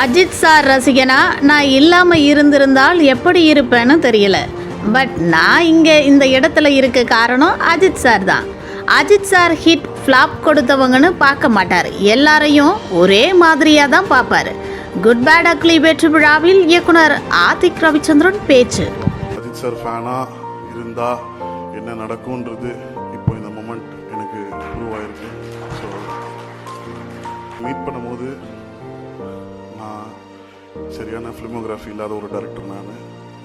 Ajith sir ரசிகனா நான் இல்லாமல் இருந்திருந்தால் எப்படி இருப்பேன்னு தெரியல. பட் நான் இங்கே இந்த இடத்துல இருக்க காரணம் அஜித் சார் தான். அஜித் சார் ஹிட் ஃப்ளாப் கொடுத்தவங்கன்னு பார்க்க மாட்டார், எல்லாரையும் ஒரே மாதிரியாக தான் பார்ப்பார். குட் பேட் அக்லி வெற்றி விழாவில் இயக்குனர் ஆதிக் ரவிச்சந்திரன் பேச்சு. அஜித் சார் ஃபேனாக இருந்தால் என்ன நடக்கும்ன்றது இப்போ இந்த மொமெண்ட் எனக்கு ப்ரூவ் ஆயிருக்கு. ஸோ மீட் பண்ணும்போது நான் சரியான ஃபிலிமோகிராஃபி இல்லாத ஒரு டேரக்டர், நான்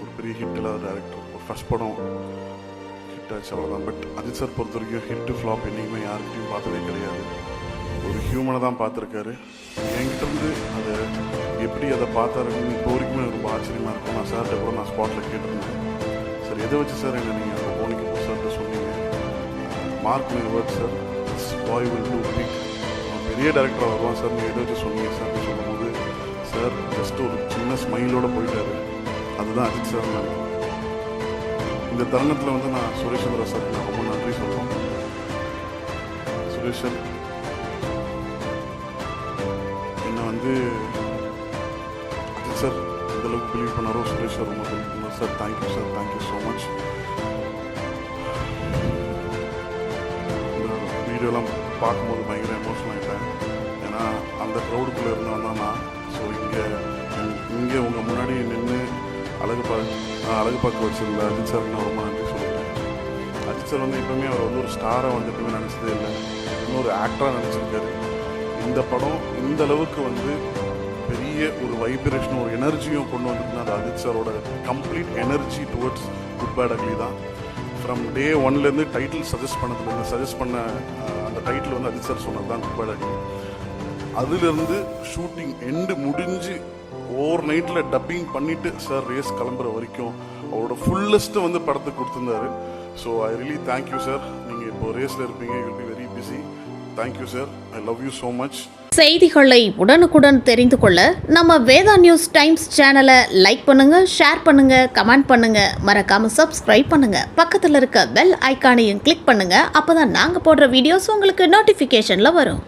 ஒரு பெரிய ஹிட் இல்லாத டேரக்டர். ஒரு ஃபஸ்ட் படம் ஹிட் ஆச்சு, அவ்வளோதான். பட் அஜித் சார் பொறுத்த வரைக்கும் ஹிட்டு ஃப்ளாப் என்றைக்குமே யார்கிட்டையும் பார்த்ததே கிடையாது. ஒரு ஹியூமனை தான் பார்த்துருக்காரு. என்கிட்ட இருந்து அதை எப்படி அதை பார்த்தாருன்னு இப்போ வரைக்குமே ரொம்ப ஆச்சரியமாக இருக்கும். நான் சார்கிட்ட கூட நான் ஸ்பாட்டில் கேட்டிருந்தேன், சார் எதை வச்சு சார் என்ன நீங்கள் அந்த போனிக்கு சார்கிட்ட சொன்னீங்க? Mark my word sir, this boy will do big, பெரிய டேரக்டராக வருவான் சார், நீங்கள் எதை வச்சு சொன்னீங்க சார் சொல்லும்போது சார் ஜஸ்ட் ஒரு சின்ன ஸ்மைலோடு போயிட்டாரு. அதுதான் அஜித் சார். நான் இந்த தருணத்தில் வந்து நான் சுரேஷ் சந்திரா சார் நான் ரொம்ப நன்றி சொல்கிறேன். சுரேஷ் சார் என்னை வந்து அஜித் சார் எந்தளவுக்கு பிலீவ் பண்ணாரோ சுரேஷ் சார் ரொம்ப பிலீவ் பண்ணார். Sir thank you sir, thank you so much. இந்த வீடியோலாம் பார்க்கும்போது பயங்கர எமோஷனல் ஆகிட்டேன். ஏன்னா அந்த க்ரௌடுக்குள்ளே இருந்தவன் தான் நான். ஸோ இங்கே உங்கள் முன்னாடி நின்று அழகு பார்க்க வச்சிருந்த அஜித் சாருக்கு நான் ரொம்ப நன்றி சொல்லுறேன். அஜித் சார் வந்து எப்பவுமே அவர் வந்து ஒரு ஸ்டாரை வந்து எப்பவுமே நினச்சதே இல்லை, இன்னொரு ஆக்டராக நினச்சிருக்காரு. இந்த படம் இந்த அளவுக்கு வந்து பெரிய ஒரு வைப்ரேஷனும் ஒரு எனர்ஜியும் கொண்டு வந்துருக்குன்னா அது அஜித் சாரோட complete energy towards Good bad Ugly தான். ஃப்ரம் டே ஒன்லேருந்து டைட்டில் சஜஸ்ட் பண்ண அந்த டைட்டில் வந்து அஜித் சார் சொன்னது தான் குட் பேட் அக்லி. அதுலேருந்து ஷூட்டிங் எண்டு முடிஞ்சு ஓவர் நைட்டில் டப்பிங் பண்ணிவிட்டு சார் ரேஸ் கிளம்புற வரைக்கும் அவரோட ஃபுல்லஸ்ட்டு வந்து படத்துக்கு கொடுத்துருந்தாரு. So I really thank you sir. நீங்கள் இப்போ ரேஸில் இருப்பீங்க, you will be very busy. Thank you sir, I love you so much. செய்திகளை உடனுக்குடன் தெரிந்து கொள்ள நம்ம வேதா நியூஸ் டைம்ஸ் சேனலை லைக் பண்ணுங்க, ஷேர் பண்ணுங்க, கமெண்ட் பண்ணுங்க, மறக்காம சப்ஸ்கிரைப் பண்ணுங்க. பக்கத்தில் இருக்க பெல் ஐக்கானையும் கிளிக் பண்ணுங்க. அப்பதான் நாங்கள் போடுற வீடியோஸ் உங்களுக்கு நோட்டிஃபிகேஷன்ல வரும்.